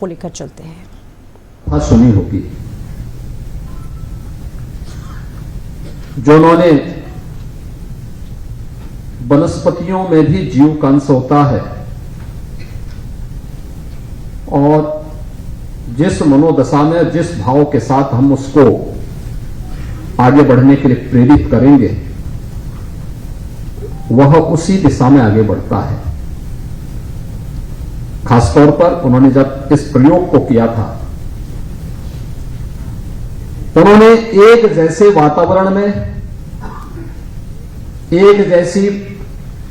को लेकर चलते हैं। हाँ, सुनी होगी जो उन्होंने वनस्पतियों में भी जीव का अंश होता है और जिस मनोदशा में जिस भाव के साथ हम उसको आगे बढ़ने के लिए प्रेरित करेंगे वह उसी दिशा में आगे बढ़ता है। खासतौर पर उन्होंने जब इस प्रयोग को किया था उन्होंने एक जैसे वातावरण में, एक जैसी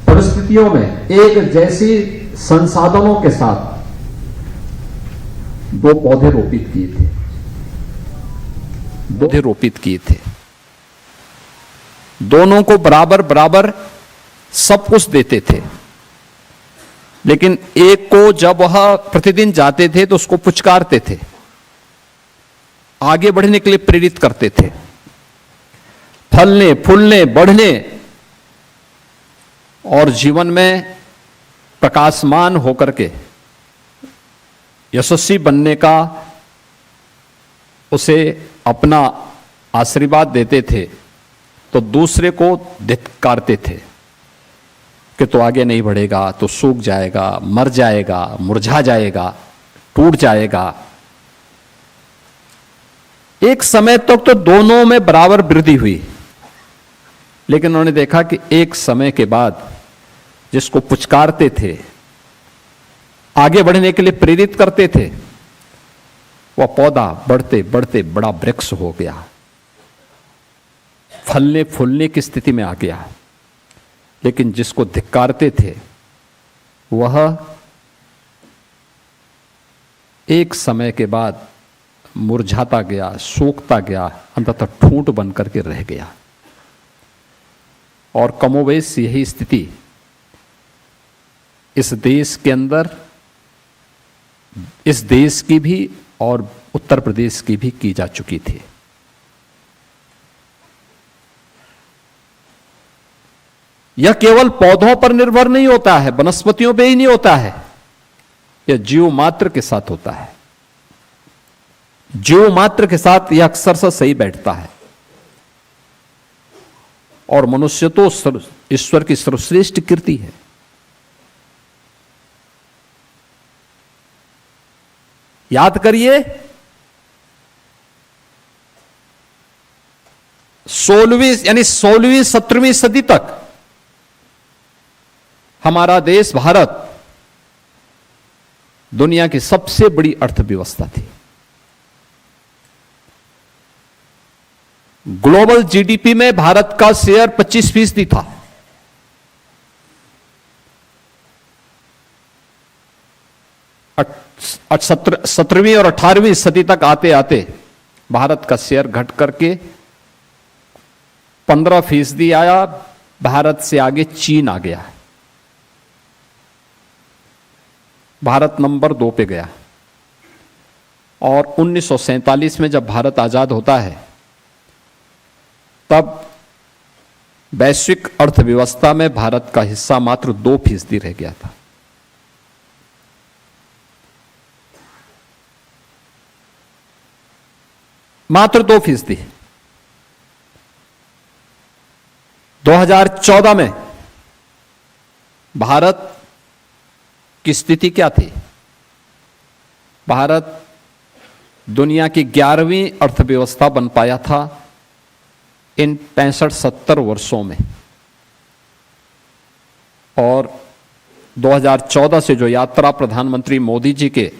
परिस्थितियों में, एक जैसी संसाधनों के साथ दो पौधे रोपित किए थे। दोनों को बराबर बराबर सब कुछ देते थे, लेकिन एक को जब वह प्रतिदिन जाते थे तो उसको पुचकारते थे, आगे बढ़ने के लिए प्रेरित करते थे, फलने फूलने बढ़ने और जीवन में प्रकाशमान होकर के यशस्वी बनने का उसे अपना आशीर्वाद देते थे, तो दूसरे को धिक्कारते थे कि तो आगे नहीं बढ़ेगा, तो सूख जाएगा, मर जाएगा, मुरझा जाएगा, टूट जाएगा। एक समय तक तो दोनों में बराबर वृद्धि हुई, लेकिन उन्होंने देखा कि एक समय के बाद जिसको पुचकारते थे, आगे बढ़ने के लिए प्रेरित करते थे, वह पौधा बढ़ते बढ़ते बड़ा वृक्ष हो गया, फलने फूलने की स्थिति में आ गया। लेकिन जिसको धिक्कारते थे वह एक समय के बाद मुरझाता गया, सूखता गया, अंततः ठूंठ बन करके रह गया। और कमोबेश यही स्थिति इस देश के अंदर, इस देश की भी और उत्तर प्रदेश की भी की जा चुकी थी। यह केवल पौधों पर निर्भर नहीं होता है, वनस्पतियों पे ही नहीं होता है, यह जीव मात्र के साथ होता है। जीव मात्र के साथ यह अक्सर से सही बैठता है। और मनुष्य तो ईश्वर की सर्वश्रेष्ठ कृति है। याद करिए, 16वीं 17वीं सदी तक हमारा देश भारत दुनिया की सबसे बड़ी अर्थव्यवस्था थी। ग्लोबल जीडीपी में भारत का शेयर 25% था। और 17वीं और 18वीं सदी तक आते आते भारत का शेयर घट करके 15% आया। भारत से आगे चीन आ गया, भारत नंबर 2 पे गया। और 1947 में जब भारत आजाद होता है तब वैश्विक अर्थव्यवस्था में भारत का हिस्सा मात्र 2% रह गया था। मात्र 2%। 2014 में भारत की स्थिति क्या थी? भारत दुनिया की 11वीं अर्थव्यवस्था बन पाया था इन 65-70 वर्षों में। और 2014 से जो यात्रा प्रधानमंत्री मोदी जी के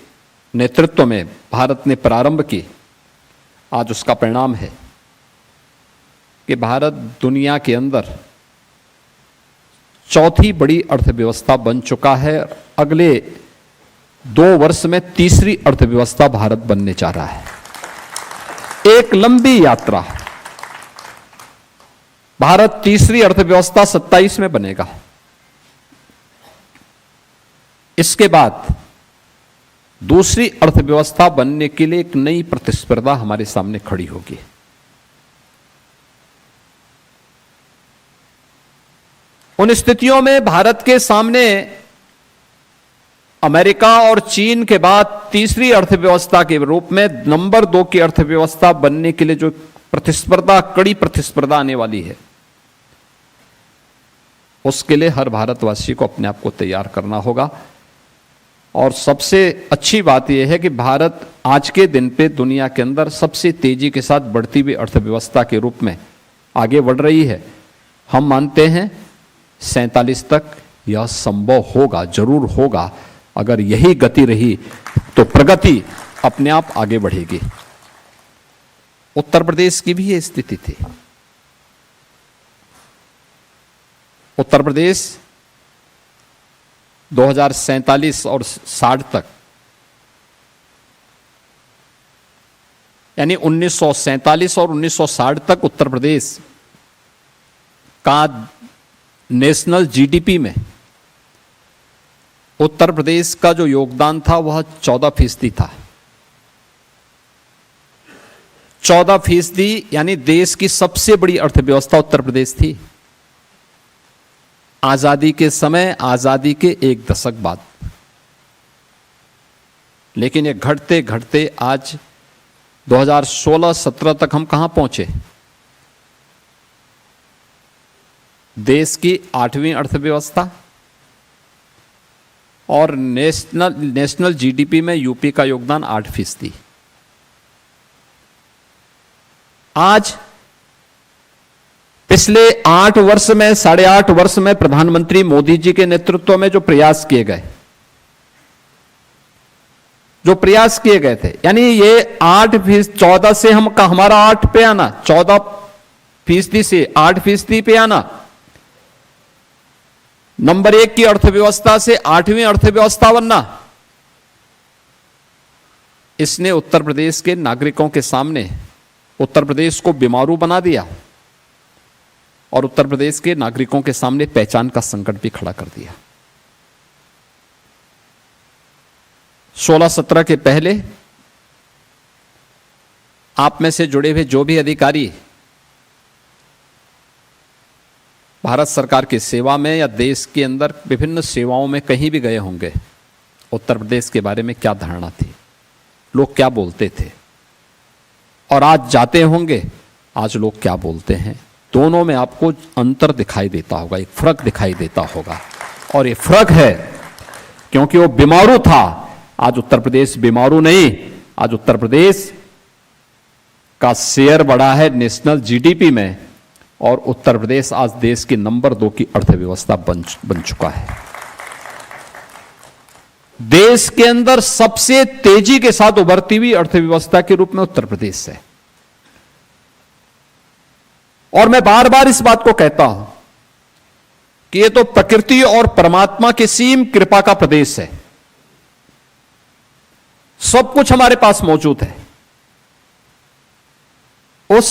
नेतृत्व में भारत ने प्रारंभ की, आज उसका परिणाम है कि भारत दुनिया के अंदर चौथी बड़ी अर्थव्यवस्था बन चुका है। अगले 2 वर्ष में तीसरी अर्थव्यवस्था भारत बनने जा रहा है। एक लंबी यात्रा। भारत तीसरी अर्थव्यवस्था 27 में बनेगा। इसके बाद दूसरी अर्थव्यवस्था बनने के लिए एक नई प्रतिस्पर्धा हमारे सामने खड़ी होगी। उन स्थितियों में भारत के सामने अमेरिका और चीन के बाद तीसरी अर्थव्यवस्था के रूप में नंबर 2 की अर्थव्यवस्था बनने के लिए जो प्रतिस्पर्धा, कड़ी प्रतिस्पर्धा आने वाली है, उसके लिए हर भारतवासी को अपने आप को तैयार करना होगा। और सबसे अच्छी बात यह है कि भारत आज के दिन पे दुनिया के अंदर सबसे तेजी के साथ बढ़ती हुई अर्थव्यवस्था के रूप में आगे बढ़ रही है। हम मानते हैं 47 तक यह संभव होगा, जरूर होगा। अगर यही गति रही तो प्रगति अपने आप आगे बढ़ेगी। उत्तर प्रदेश की भी यह स्थिति थी। उत्तर प्रदेश 2047 और 60 तक, यानी 1947 और 1960 तक उत्तर प्रदेश का नेशनल जीडीपी में उत्तर प्रदेश का जो योगदान था वह 14% था। 14%, यानी देश की सबसे बड़ी अर्थव्यवस्था उत्तर प्रदेश थी। आजादी के समय, आजादी के 1 दशक बाद। लेकिन ये घटते घटते आज 2016-17 तक हम कहां पहुंचे? देश की 8वीं अर्थव्यवस्था और नेशनल जीडीपी में यूपी का योगदान 8%। आज पिछले 8 वर्ष में, 8.5 वर्ष में प्रधानमंत्री मोदी जी के नेतृत्व में जो प्रयास किए गए थे, यानी ये 8%, 14 से हमारा 8 पे आना, 14% से 8% पे आना, नंबर 1 की अर्थव्यवस्था से 8वीं अर्थव्यवस्था बनना, इसने उत्तर प्रदेश के नागरिकों के सामने उत्तर प्रदेश को बीमारू बना दिया और उत्तर प्रदेश के नागरिकों के सामने पहचान का संकट भी खड़ा कर दिया। 16-17 के पहले आप में से जुड़े हुए जो भी अधिकारी भारत सरकार की सेवा में या देश के अंदर विभिन्न सेवाओं में कहीं भी गए होंगे, उत्तर प्रदेश के बारे में क्या धारणा थी, लोग क्या बोलते थे, और आज जाते होंगे आज लोग क्या बोलते हैं, दोनों में आपको अंतर दिखाई देता होगा, एक फर्क दिखाई देता होगा। और ये फर्क है क्योंकि वो बीमारू था, आज उत्तर प्रदेश बीमारू नहीं। आज उत्तर प्रदेश का शेयर बढ़ा है नेशनल जीडीपी में और उत्तर प्रदेश आज देश की नंबर 2 की अर्थव्यवस्था बन चुका है। देश के अंदर सबसे तेजी के साथ उभरती हुई अर्थव्यवस्था के रूप में उत्तर प्रदेश है। और मैं बार बार इस बात को कहता हूं कि यह तो प्रकृति और परमात्मा की सीम कृपा का प्रदेश है। सब कुछ हमारे पास मौजूद है। उस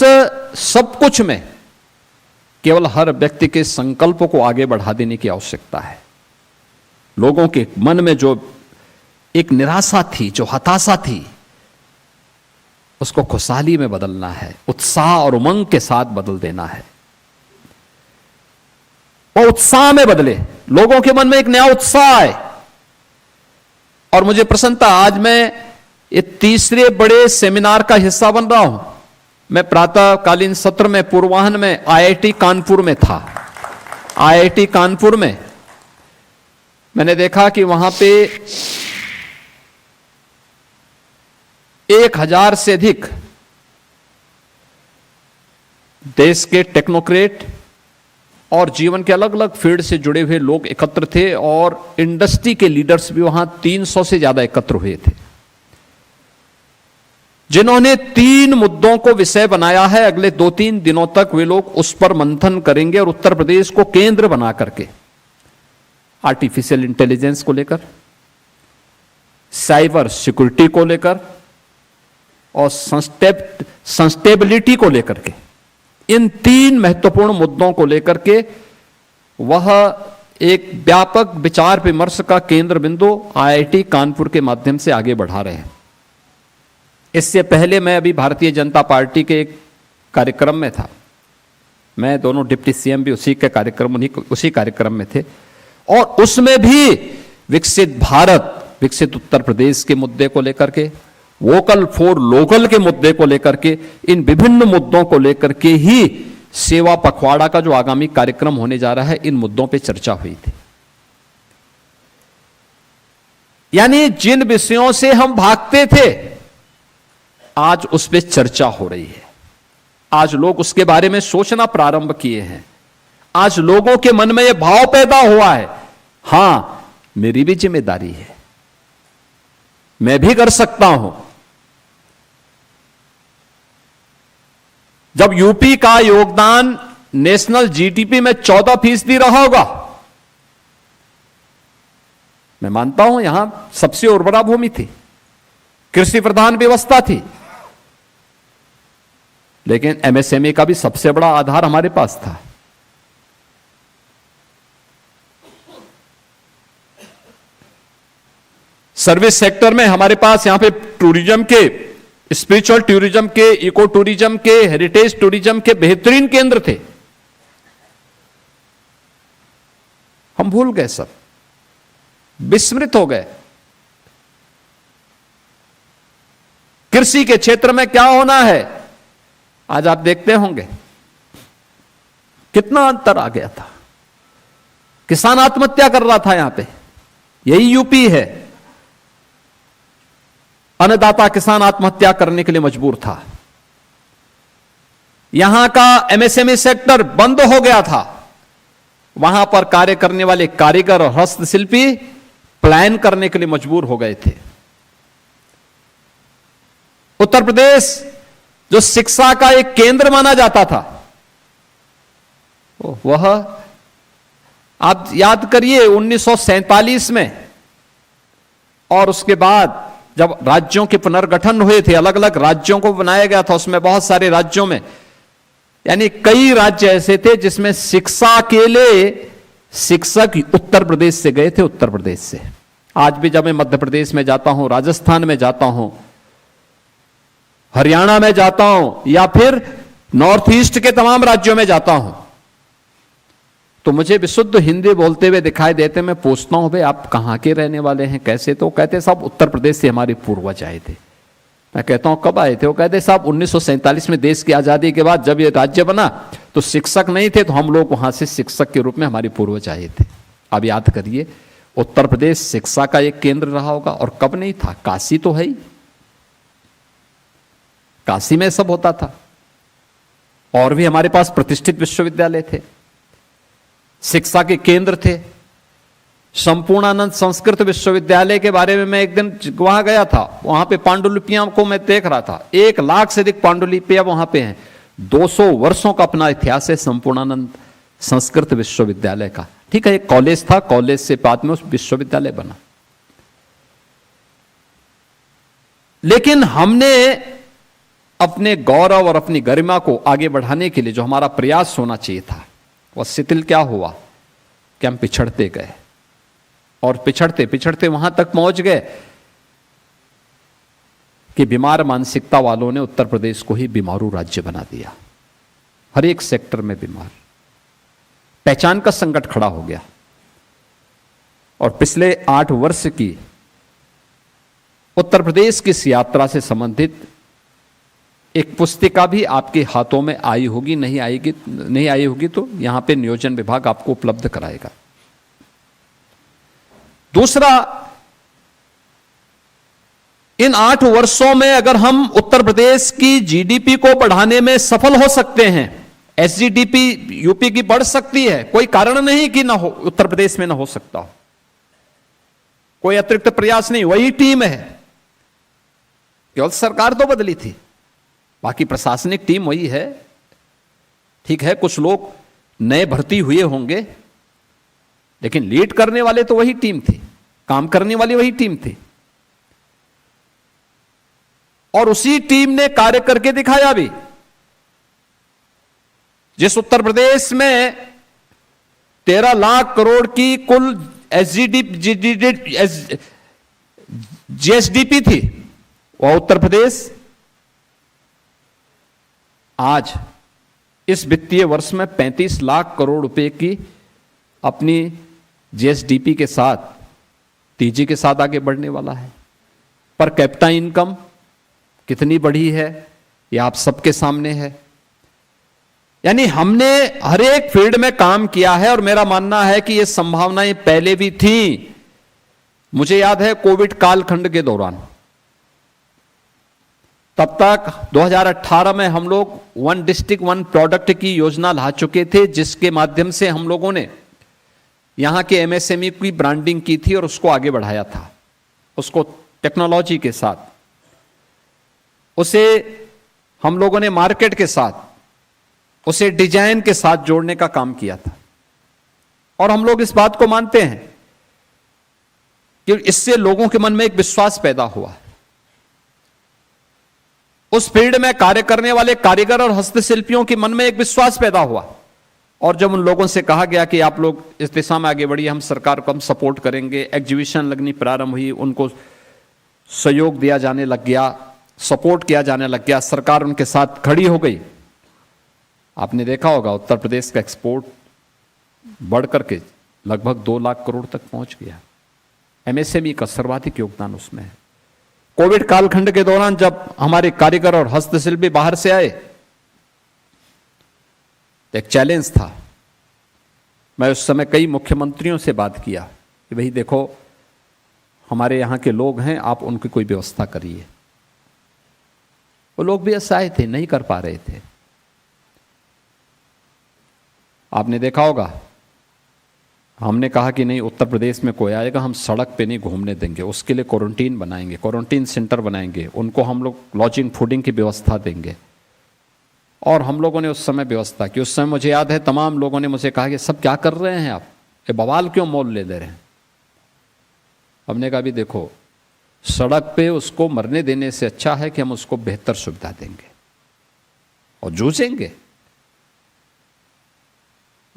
सब कुछ में केवल हर व्यक्ति के संकल्प को आगे बढ़ा देने की आवश्यकता है। लोगों के मन में जो एक निराशा थी, जो हताशा थी, उसको खुशहाली में बदलना है, उत्साह और उमंग के साथ बदल देना है। वो उत्साह में बदले, लोगों के मन में एक नया उत्साह आए। और मुझे प्रसन्नता, आज मैं ये तीसरे बड़े सेमिनार का हिस्सा बन रहा हूं। मैं प्रातःकालीन सत्र में पूर्वाह्न में आईआईटी कानपुर में था। आईआईटी कानपुर में मैंने देखा कि वहां पे 1000 से अधिक देश के टेक्नोक्रेट और जीवन के अलग अलग फील्ड से जुड़े हुए लोग एकत्र थे और इंडस्ट्री के लीडर्स भी वहां 300 से ज्यादा एकत्र हुए थे, जिन्होंने 3 मुद्दों को विषय बनाया है। अगले 2-3 दिनों तक वे लोग उस पर मंथन करेंगे और उत्तर प्रदेश को केंद्र बना करके आर्टिफिशियल इंटेलिजेंस को लेकर, साइबर सिक्योरिटी को लेकर और सस्टेबिलिटी को लेकर के, इन 3 महत्वपूर्ण मुद्दों को लेकर के वह एक व्यापक विचार विमर्श का केंद्र बिंदु आईआईटी कानपुर के माध्यम से आगे बढ़ा रहे हैं। इससे पहले मैं अभी भारतीय जनता पार्टी के एक कार्यक्रम में था। मैं दोनों डिप्टी सीएम भी उसी कार्यक्रम में थे और उसमें भी विकसित भारत विकसित उत्तर प्रदेश के मुद्दे को लेकर के, वोकल फॉर लोकल के मुद्दे को लेकर के, इन विभिन्न मुद्दों को लेकर के ही सेवा पखवाड़ा का जो आगामी कार्यक्रम होने जा रहा है, इन मुद्दों पे चर्चा हुई थी। यानी जिन विषयों से हम भागते थे, आज उस पर चर्चा हो रही है। आज लोग उसके बारे में सोचना प्रारंभ किए हैं। आज लोगों के मन में यह भाव पैदा हुआ है, हां मेरी भी जिम्मेदारी है, मैं भी कर सकता हूं। जब यूपी का योगदान नेशनल जीडीपी में 14% रहा होगा, मैं मानता हूं यहां सबसे उर्वरा भूमि थी, कृषि प्रधान व्यवस्था थी, लेकिन एमएसएमई का भी सबसे बड़ा आधार हमारे पास था। सर्विस सेक्टर में हमारे पास यहां पे टूरिज्म के, स्पिरिचुअल टूरिज्म के, इको टूरिज्म के, हेरिटेज टूरिज्म के बेहतरीन केंद्र थे। हम भूल गए, सब विस्मृत हो गए। कृषि के क्षेत्र में क्या होना है, आज आप देखते होंगे कितना अंतर आ गया था। किसान आत्महत्या कर रहा था, यहां पे यही यूपी है। अन्नदाता किसान आत्महत्या करने के लिए मजबूर था। यहां का एमएसएमई सेक्टर बंद हो गया था। वहां पर कार्य करने वाले कारीगर और हस्तशिल्पी प्लान करने के लिए मजबूर हो गए थे। उत्तर प्रदेश जो शिक्षा का एक केंद्र माना जाता था, वह आप याद करिए 1947 में, और उसके बाद जब राज्यों के पुनर्गठन हुए थे, अलग अलग राज्यों को बनाया गया था, उसमें बहुत सारे राज्यों में, यानी कई राज्य ऐसे थे जिसमें शिक्षा के लिए शिक्षक उत्तर प्रदेश से गए थे, उत्तर प्रदेश से। आज भी जब मैं मध्य प्रदेश में जाता हूं, राजस्थान में जाता हूं, हरियाणा में जाता हूं, या फिर नॉर्थ ईस्ट के तमाम राज्यों में जाता हूं, तो मुझे विशुद्ध हिंदी बोलते हुए दिखाई देते। मैं पूछता हूं, भाई आप कहां के रहने वाले हैं, कैसे? तो कहते सब उत्तर प्रदेश से हमारे पूर्वज आए थे। मैं कहता हूं कब आए थे? वो कहते साहब 1947 में देश की आजादी के बाद जब ये राज्य बना तो शिक्षक नहीं थे, तो हम लोग वहां से शिक्षक के रूप में हमारे पूर्वज आए थे। अब याद करिए, उत्तर प्रदेश शिक्षा का एक केंद्र रहा होगा, और कब नहीं था? काशी तो है ही, काशी में सब होता था। और भी हमारे पास प्रतिष्ठित विश्वविद्यालय थे, शिक्षा के केंद्र थे। संपूर्णानंद संस्कृत विश्वविद्यालय के बारे में मैं एक दिन वहां गया था, वहां पे पांडुलिपियां को मैं देख रहा था। 1 लाख से अधिक पांडुलिपियां वहां पे हैं। 200 वर्षों का अपना इतिहास है संपूर्णानंद संस्कृत विश्वविद्यालय का। ठीक है, एक कॉलेज था, कॉलेज से बाद में उस विश्वविद्यालय बना। लेकिन हमने अपने गौरव और अपनी गरिमा को आगे बढ़ाने के लिए जो हमारा प्रयास होना चाहिए था, वह शिथिल क्या हुआ कि हम पिछड़ते गए, और पिछड़ते पिछड़ते वहां तक पहुंच गए कि बीमार मानसिकता वालों ने उत्तर प्रदेश को ही बीमारू राज्य बना दिया। हर एक सेक्टर में बीमार, पहचान का संकट खड़ा हो गया। और पिछले 8 वर्ष की उत्तर प्रदेश की इस यात्रा से संबंधित एक पुस्तिका भी आपके हाथों में आई होगी, नहीं आई होगी तो यहां पे नियोजन विभाग आपको उपलब्ध कराएगा। दूसरा, इन 8 वर्षों में अगर हम उत्तर प्रदेश की जीडीपी को बढ़ाने में सफल हो सकते हैं, एसजीडीपी यूपी की बढ़ सकती है, कोई कारण नहीं कि ना हो, उत्तर प्रदेश में ना हो सकता हो, कोई अतिरिक्त प्रयास नहीं। वही टीम है, केवल सरकार तो बदली थी, बाकी प्रशासनिक टीम वही है। ठीक है, कुछ लोग नए भर्ती हुए होंगे, लेकिन लीड करने वाले तो वही टीम थी, काम करने वाली वही टीम थी, और उसी टीम ने कार्य करके दिखाया भी। जिस उत्तर प्रदेश में 13 लाख करोड़ की कुल जीएसडीपी थी, वह उत्तर प्रदेश आज इस वित्तीय वर्ष में 35 लाख करोड़ रुपए की अपनी जीएसडीपी के साथ तेजी के साथ आगे बढ़ने वाला है। पर कैपिटा इनकम कितनी बढ़ी है ये आप सबके सामने है। यानी हमने हर एक फील्ड में काम किया है और मेरा मानना है कि ये संभावनाएं पहले भी थी। मुझे याद है कोविड कालखंड के दौरान, तब तक 2018 में हम लोग वन डिस्ट्रिक्ट वन प्रोडक्ट की योजना ला चुके थे, जिसके माध्यम से हम लोगों ने यहां के एमएसएमई की ब्रांडिंग की थी और उसको आगे बढ़ाया था, उसको टेक्नोलॉजी के साथ, उसे हम लोगों ने मार्केट के साथ, उसे डिजाइन के साथ जोड़ने का काम किया था। और हम लोग इस बात को मानते हैं कि इससे लोगों के मन में एक विश्वास पैदा हुआ। उस फील्ड में कार्य करने वाले कारीगर और हस्तशिल्पियों के मन में एक विश्वास पैदा हुआ। और जब उन लोगों से कहा गया कि आप लोग इस दिशा में आगे बढ़िए, हम सरकार को हम सपोर्ट करेंगे, एग्जीबिशन लगनी प्रारंभ हुई, उनको सहयोग दिया जाने लग गया, सपोर्ट किया जाने लग गया, सरकार उनके साथ खड़ी हो गई। आपने देखा होगा उत्तर प्रदेश का एक्सपोर्ट बढ़ करके लगभग 2 लाख करोड़ तक पहुंच गया। एमएसएमई का सर्वाधिक योगदान उसमें है। कोविड कालखंड के दौरान जब हमारे कारीगर और हस्तशिल्पी बाहर से आए तो एक चैलेंज था। मैं उस समय कई मुख्यमंत्रियों से बात किया कि भाई देखो, हमारे यहां के लोग हैं, आप उनकी कोई व्यवस्था करिए। वो लोग भी असहाय थे, नहीं कर पा रहे थे। आपने देखा होगा, हमने कहा कि नहीं, उत्तर प्रदेश में कोई आएगा हम सड़क पे नहीं घूमने देंगे, उसके लिए क्वारंटीन बनाएंगे, क्वारंटीन सेंटर बनाएंगे, उनको हम लोग लॉजिंग फूडिंग की व्यवस्था देंगे। और हम लोगों ने उस समय व्यवस्था की। उस समय मुझे याद है तमाम लोगों ने मुझे कहा कि सब क्या कर रहे हैं आप, ये बवाल क्यों मोल ले दे रहे हैं। हमने कहा भी देखो, सड़क पे उसको मरने देने से अच्छा है कि हम उसको बेहतर सुविधा देंगे और जूझेंगे।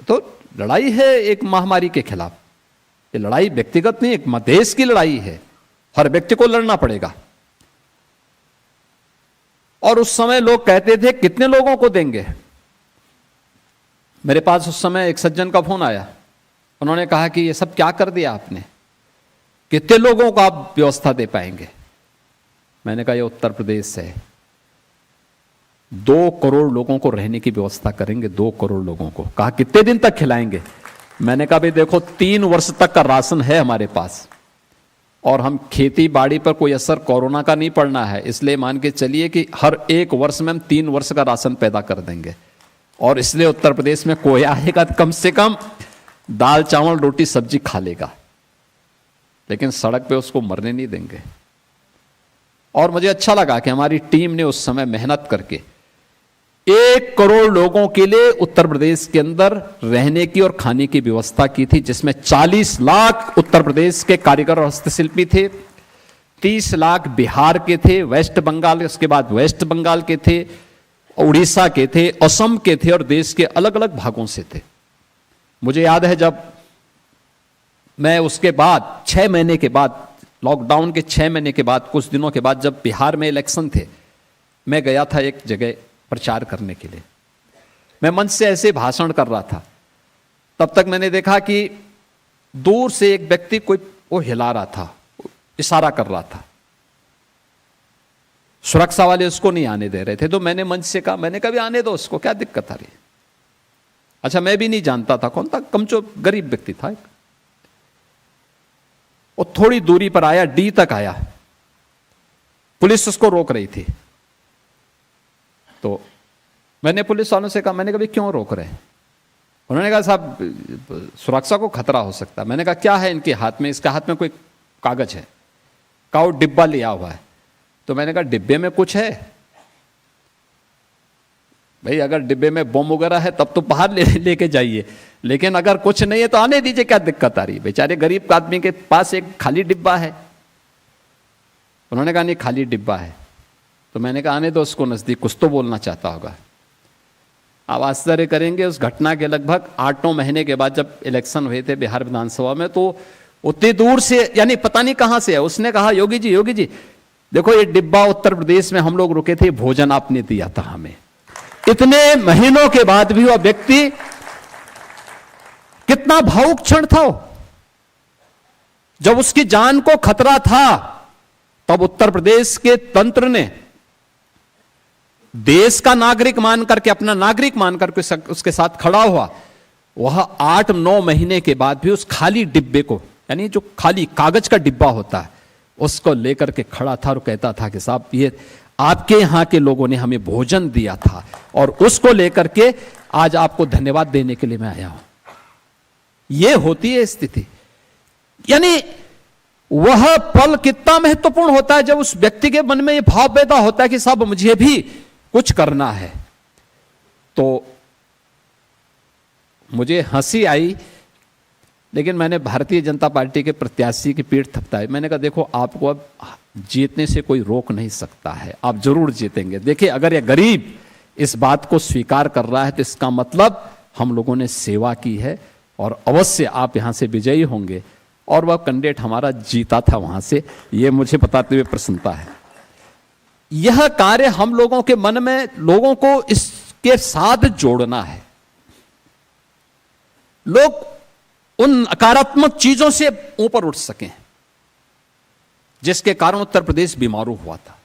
तो लड़ाई है एक महामारी के खिलाफ, ये लड़ाई व्यक्तिगत नहीं, एक देश की लड़ाई है, हर व्यक्ति को लड़ना पड़ेगा। और उस समय लोग कहते थे कितने लोगों को देंगे। मेरे पास उस समय एक सज्जन का फोन आया, उन्होंने कहा कि ये सब क्या कर दिया आपने, कितने लोगों को आप व्यवस्था दे पाएंगे। मैंने कहा ये उत्तर प्रदेश है, 2 करोड़ लोगों को रहने की व्यवस्था करेंगे, 2 करोड़ लोगों को। कहा कितने दिन तक खिलाएंगे। मैंने कहा भाई देखो, 3 वर्ष तक का राशन है हमारे पास, और हम खेती बाड़ी पर कोई असर कोरोना का नहीं पड़ना है, इसलिए मान के चलिए कि हर 1 वर्ष में हम 3 वर्ष का राशन पैदा कर देंगे। और इसलिए उत्तर प्रदेश में कोई आएगा तो कम से कम दाल चावल रोटी सब्जी खा लेगा, लेकिन सड़क पे उसको मरने नहीं देंगे। और मुझे अच्छा लगा कि हमारी टीम ने उस समय मेहनत करके 1 करोड़ लोगों के लिए उत्तर प्रदेश के अंदर रहने की और खाने की व्यवस्था की थी, जिसमें 40 लाख उत्तर प्रदेश के कारीगर और हस्तशिल्पी थे, 30 लाख बिहार के थे, वेस्ट बंगाल, उसके बाद वेस्ट बंगाल के थे, उड़ीसा के थे, असम के थे, और देश के अलग अलग भागों से थे। मुझे याद है जब मैं उसके बाद 6 महीने के बाद, लॉकडाउन के 6 महीने के बाद, कुछ दिनों के बाद, जब बिहार में इलेक्शन थे, मैं गया था एक जगह प्रचार करने के लिए। मैं मंच से ऐसे भाषण कर रहा था, तब तक मैंने देखा कि दूर से एक व्यक्ति कोई वो हिला रहा था, इशारा कर रहा था। सुरक्षा वाले उसको नहीं आने दे रहे थे, तो मैंने मंच से कहा, मैंने कहा भी आने दो उसको, क्या दिक्कत आ रही है। अच्छा, मैं भी नहीं जानता था कौन था, कमचो गरीब व्यक्ति था। वो थोड़ी दूरी पर आया, डी तक आया, पुलिस उसको रोक रही थी। तो मैंने पुलिस वालों से कहा, मैंने कहा क्यों रोक रहे हैं। उन्होंने कहा साहब सुरक्षा को खतरा हो सकता है। मैंने कहा क्या है इनके हाथ में, इसके हाथ में कोई कागज है। कहा वो डिब्बा लिया हुआ है। तो मैंने कहा डिब्बे में कुछ है भाई, अगर डिब्बे में बम वगैरह है तब तो बाहर लेके जाइए, लेकिन अगर कुछ नहीं है तो आने दीजिए, क्या दिक्कत आ रही है। बेचारे गरीब आदमी के पास एक खाली डिब्बा है। उन्होंने कहा नहीं खाली डिब्बा है। तो मैंने कहा आने दो उसको नजदीक, कुछ तो बोलना चाहता होगा। आप आश्चर्य करेंगे, उस घटना के लगभग 8-9 महीने के बाद जब इलेक्शन हुए थे बिहार विधानसभा में, तो उतनी दूर से, यानी पता नहीं कहां से है, उसने कहा योगी जी देखो ये डिब्बा उत्तर प्रदेश में हम लोग रुके थे, भोजन आपने दिया था हमें। इतने महीनों के बाद भी वह व्यक्ति, कितना भावुक क्षण था। जब उसकी जान को खतरा था, तब उत्तर प्रदेश के तंत्र ने देश का नागरिक मान करके, अपना नागरिक मान करके उसके साथ खड़ा हुआ। वह 8-9 महीने के बाद भी उस खाली डिब्बे को, यानी जो खाली कागज का डिब्बा होता है, उसको लेकर के खड़ा था और कहता था कि साहब ये आपके यहां के लोगों ने हमें भोजन दिया था और उसको लेकर के आज आपको धन्यवाद देने के लिए मैं आया हूं। यह होती है स्थिति। यानी वह पल कितना महत्वपूर्ण होता है जब उस व्यक्ति के मन में यह भाव पैदा होता है कि साहब मुझे भी कुछ करना है। तो मुझे हंसी आई, लेकिन मैंने भारतीय जनता पार्टी के प्रत्याशी की पीठ थपथाई। मैंने कहा देखो, आपको अब जीतने से कोई रोक नहीं सकता है, आप जरूर जीतेंगे। देखिए, अगर यह गरीब इस बात को स्वीकार कर रहा है तो इसका मतलब हम लोगों ने सेवा की है और अवश्य आप यहां से विजयी होंगे। और वह कैंडिडेट हमारा जीता था वहां से, यह मुझे बताते हुए प्रसन्नता है। यह कार्य हम लोगों के मन में लोगों को इसके साथ जोड़ना है। लोग उन नकारात्मक चीजों से ऊपर उठ सकें जिसके कारण उत्तर प्रदेश बीमारू हुआ था।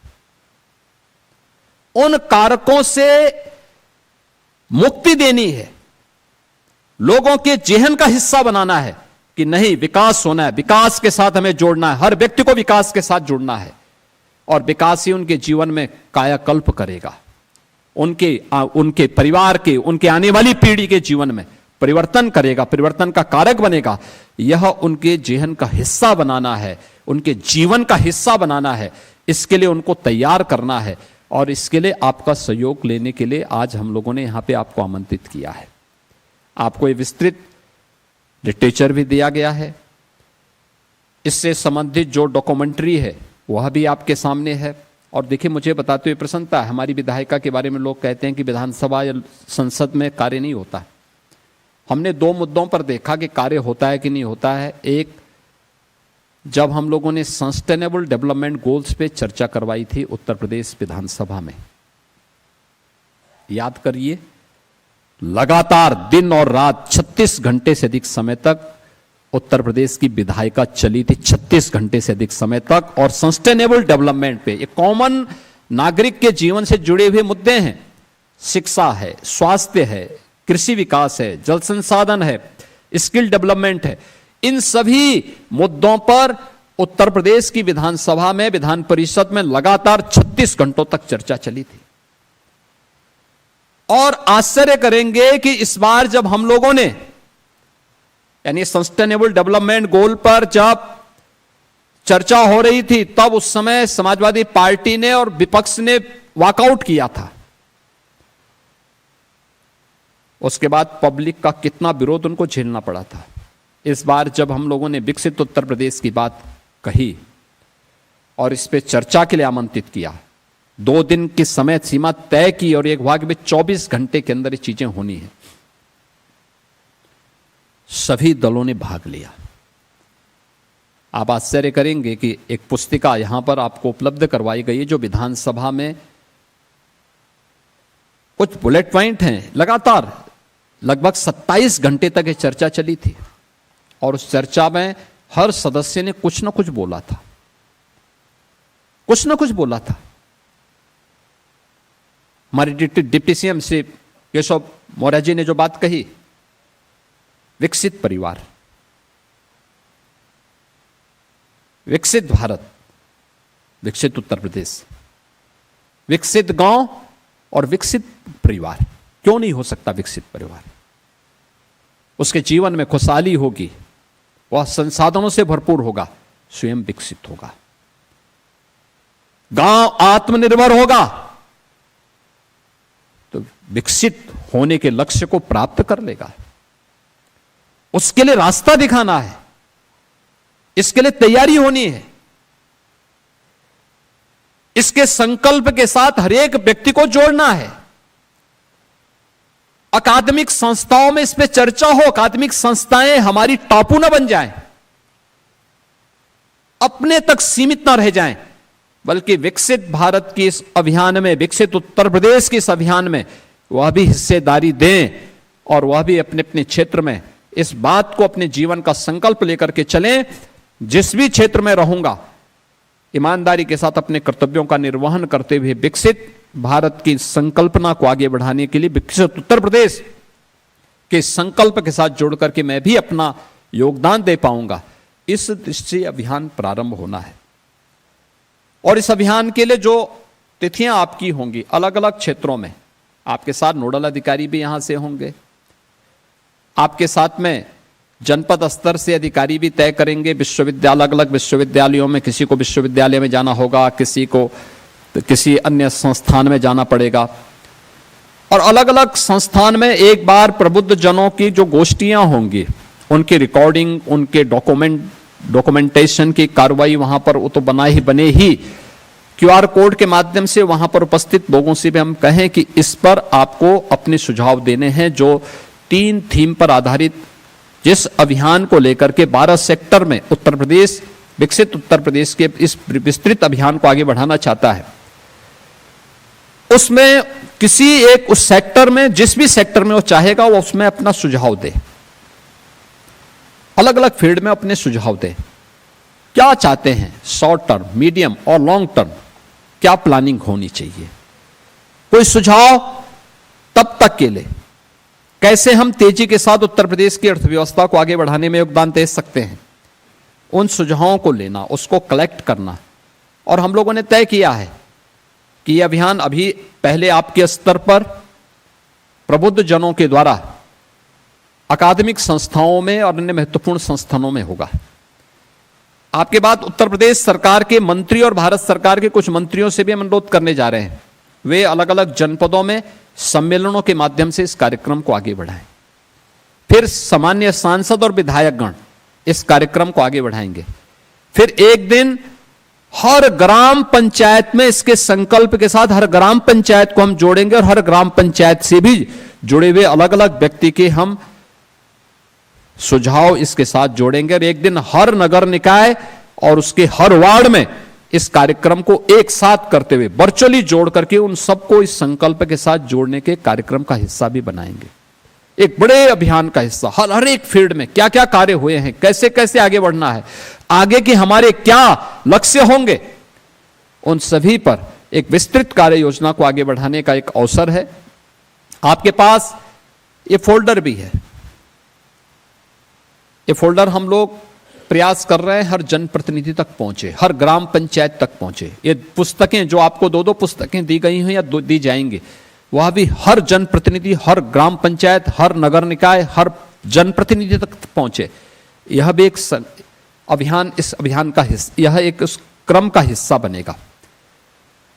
उन कारकों से मुक्ति देनी है, लोगों के जेहन का हिस्सा बनाना है कि नहीं, विकास होना है, विकास के साथ हमें जोड़ना है, हर व्यक्ति को विकास के साथ जुड़ना है। और विकास ही उनके जीवन में कायाकल्प करेगा, उनके परिवार के, उनके आने वाली पीढ़ी के जीवन में परिवर्तन करेगा, परिवर्तन का कारक बनेगा। यह उनके जेहन का हिस्सा बनाना है, उनके जीवन का हिस्सा बनाना है। इसके लिए उनको तैयार करना है और इसके लिए आपका सहयोग लेने के लिए आज हम लोगों ने यहां पे आपको आमंत्रित किया है। आपको एक विस्तृत लिटरेचर भी दिया गया है, इससे संबंधित जो डॉक्यूमेंट्री है वह भी आपके सामने है। और देखिए, मुझे बताते हुए प्रसन्नता है, हमारी विधायिका के बारे में लोग कहते हैं कि विधानसभा या संसद में कार्य नहीं होता। हमने 2 मुद्दों पर देखा कि कार्य होता है कि नहीं होता है। एक, जब हम लोगों ने सस्टेनेबल डेवलपमेंट गोल्स पे चर्चा करवाई थी उत्तर प्रदेश विधानसभा में, याद करिए, लगातार दिन और रात 36 घंटे से अधिक समय तक उत्तर प्रदेश की विधायिका चली थी, 36 घंटे से अधिक समय तक। और सस्टेनेबल डेवलपमेंट पे, ये कॉमन नागरिक के जीवन से जुड़े हुए मुद्दे हैं। शिक्षा है, स्वास्थ्य है, कृषि विकास है, जल संसाधन है, स्किल डेवलपमेंट है। इन सभी मुद्दों पर उत्तर प्रदेश की विधानसभा में, विधान परिषद में लगातार 36 घंटों तक चर्चा चली थी। और आश्चर्य करेंगे कि इस बार जब हम लोगों ने, यानी सस्टेनेबल डेवलपमेंट गोल पर जब चर्चा हो रही थी, तब उस समय समाजवादी पार्टी ने और विपक्ष ने वॉकआउट किया था। उसके बाद पब्लिक का कितना विरोध उनको झेलना पड़ा था। इस बार जब हम लोगों ने विकसित उत्तर प्रदेश की बात कही और इस पे चर्चा के लिए आमंत्रित किया, 2 दिन की समय सीमा तय की और एक भाग में 24 घंटे के अंदर ये चीजें होनी है, सभी दलों ने भाग लिया। आप आश्चर्य करेंगे कि एक पुस्तिका यहां पर आपको उपलब्ध करवाई गई है जो विधानसभा में कुछ बुलेट पॉइंट हैं। लगातार लगभग 27 घंटे तक ये चर्चा चली थी और उस चर्चा में हर सदस्य ने कुछ ना कुछ बोला था, कुछ ना कुछ बोला था। हमारे डिप्टी सीएम श्री केशव मौर्य जी ने जो बात कही, विकसित परिवार, विकसित भारत, विकसित उत्तर प्रदेश, विकसित गांव और विकसित परिवार। क्यों नहीं हो सकता विकसित परिवार? उसके जीवन में खुशहाली होगी, वह संसाधनों से भरपूर होगा, स्वयं विकसित होगा। गांव आत्मनिर्भर होगा तो विकसित होने के लक्ष्य को प्राप्त कर लेगा। उसके लिए रास्ता दिखाना है, इसके लिए तैयारी होनी है। इसके संकल्प के साथ हर एक व्यक्ति को जोड़ना है। अकादमिक संस्थाओं में इस पे चर्चा हो, अकादमिक संस्थाएं हमारी टापू न बन जाएं, अपने तक सीमित न रह जाएं, बल्कि विकसित भारत की इस अभियान में, विकसित उत्तर प्रदेश के इस अभियान में वह भी हिस्सेदारी दें और वह भी अपने अपने क्षेत्र में इस बात को अपने जीवन का संकल्प लेकर के चलें जिस भी क्षेत्र में रहूंगा ईमानदारी के साथ अपने कर्तव्यों का निर्वहन करते हुए विकसित भारत की संकल्पना को आगे बढ़ाने के लिए विकसित उत्तर प्रदेश के संकल्प के साथ जोड़ करके मैं भी अपना योगदान दे पाऊंगा। इस दृष्टि अभियान प्रारंभ होना है और इस अभियान के लिए जो तिथियां आपकी होंगी अलग अलग क्षेत्रों में, आपके साथ नोडल अधिकारी भी यहां से होंगे, आपके साथ में जनपद स्तर से अधिकारी भी तय करेंगे। विश्वविद्यालय, अलग अलग विश्वविद्यालयों में किसी को विश्वविद्यालय में जाना होगा, किसी को किसी अन्य संस्थान में जाना पड़ेगा और अलग अलग संस्थान में एक बार प्रबुद्ध जनों की जो गोष्ठियां होंगी उनकी रिकॉर्डिंग, उनके डॉक्यूमेंटेशन की कार्रवाई वहां पर वो तो बने ही। क्यूआर कोड के माध्यम से वहां पर उपस्थित लोगों से भी हम कहें कि इस पर आपको अपने सुझाव देने हैं, जो 3 थीम पर आधारित जिस अभियान को लेकर के 12 सेक्टर में उत्तर प्रदेश, विकसित उत्तर प्रदेश के इस विस्तृत अभियान को आगे बढ़ाना चाहता है, उसमें किसी एक उस सेक्टर में, जिस भी सेक्टर में वो चाहेगा वो उसमें अपना सुझाव दे, अलग अलग फील्ड में अपने सुझाव दे। क्या चाहते हैं, शॉर्ट टर्म, मीडियम और लॉन्ग टर्म, क्या प्लानिंग होनी चाहिए। कोई सुझाव तब तक के लिए कैसे हम तेजी के साथ उत्तर प्रदेश की अर्थव्यवस्था को आगे बढ़ाने में योगदान दे सकते हैं, उन सुझावों को लेना, उसको कलेक्ट करना। और हम लोगों ने तय किया है कि यह अभियान अभी पहले आपके स्तर पर प्रबुद्ध जनों के द्वारा अकादमिक संस्थाओं में और अन्य महत्वपूर्ण संस्थानों में होगा। आपके बाद उत्तर प्रदेश सरकार के मंत्री और भारत सरकार के कुछ मंत्रियों से भी हम अनुरोध करने जा रहे हैं, वे अलग अलग जनपदों में सम्मेलनों के माध्यम से इस कार्यक्रम को आगे बढ़ाएं। फिर सामान्य सांसद और विधायकगण इस कार्यक्रम को आगे बढ़ाएंगे। फिर एक दिन हर ग्राम पंचायत में इसके संकल्प के साथ हर ग्राम पंचायत को हम जोड़ेंगे और हर ग्राम पंचायत से भी जुड़े हुए अलग अलग व्यक्ति के हम सुझाव इसके साथ जोड़ेंगे और एक दिन हर नगर निकाय और उसके हर वार्ड में इस कार्यक्रम को एक साथ करते हुए वर्चुअली जोड़ करके उन सबको इस संकल्प के साथ जोड़ने के कार्यक्रम का हिस्सा भी बनाएंगे। एक बड़े अभियान का हिस्सा, हर एक फील्ड में क्या क्या कार्य हुए हैं, कैसे कैसे आगे बढ़ना है, आगे के हमारे क्या लक्ष्य होंगे, उन सभी पर एक विस्तृत कार्य योजना को आगे बढ़ाने का एक अवसर है। आपके पास ये फोल्डर भी है। ये फोल्डर हम लोग प्रयास कर रहे हैं हर जनप्रतिनिधि तक पहुंचे, हर ग्राम पंचायत तक पहुंचे। ये पुस्तकें जो आपको 2-2 पुस्तकें दी गई हैं या दी जाएंगी, वह भी हर जनप्रतिनिधि, हर ग्राम पंचायत, हर नगर निकाय, हर जनप्रतिनिधि तक पहुंचे। यह भी एक अभियान, इस अभियान का हिस्सा, यह एक उस क्रम का हिस्सा बनेगा।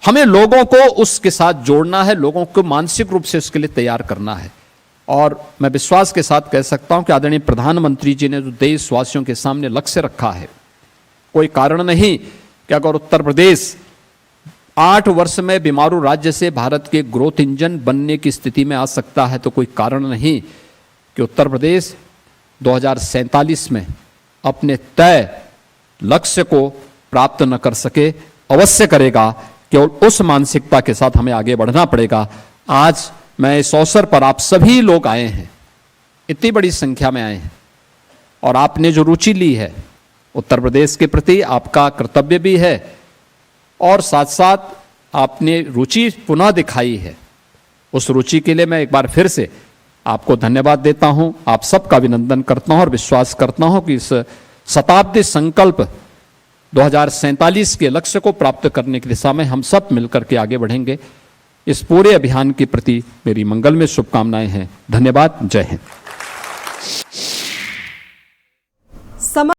हमें लोगों को उसके साथ जोड़ना है, लोगों को मानसिक रूप से उसके लिए तैयार करना है। और मैं विश्वास के साथ कह सकता हूं कि आदरणीय प्रधानमंत्री जी ने जो देशवासियों के सामने लक्ष्य रखा है, कोई कारण नहीं कि अगर उत्तर प्रदेश 8 वर्ष में बीमारू राज्य से भारत के ग्रोथ इंजन बनने की स्थिति में आ सकता है, तो कोई कारण नहीं कि उत्तर प्रदेश 2047 में अपने तय लक्ष्य को प्राप्त न कर सके। अवश्य करेगा, केवल उस मानसिकता के साथ हमें आगे बढ़ना पड़ेगा। आज मैं इस अवसर पर आप सभी लोग आए हैं, इतनी बड़ी संख्या में आए हैं और आपने जो रुचि ली है उत्तर प्रदेश के प्रति, आपका कर्तव्य भी है और साथ साथ आपने रुचि पुनः दिखाई है। उस रुचि के लिए मैं एक बार फिर से आपको धन्यवाद देता हूं, आप सबका अभिनंदन करता हूं और विश्वास करता हूं कि इस शताब्दी संकल्प 2047 के लक्ष्य को प्राप्त करने की दिशा में हम सब मिलकर के आगे बढ़ेंगे। इस पूरे अभियान के प्रति मेरी मंगलमय शुभकामनाएं हैं। धन्यवाद। जय हिंद।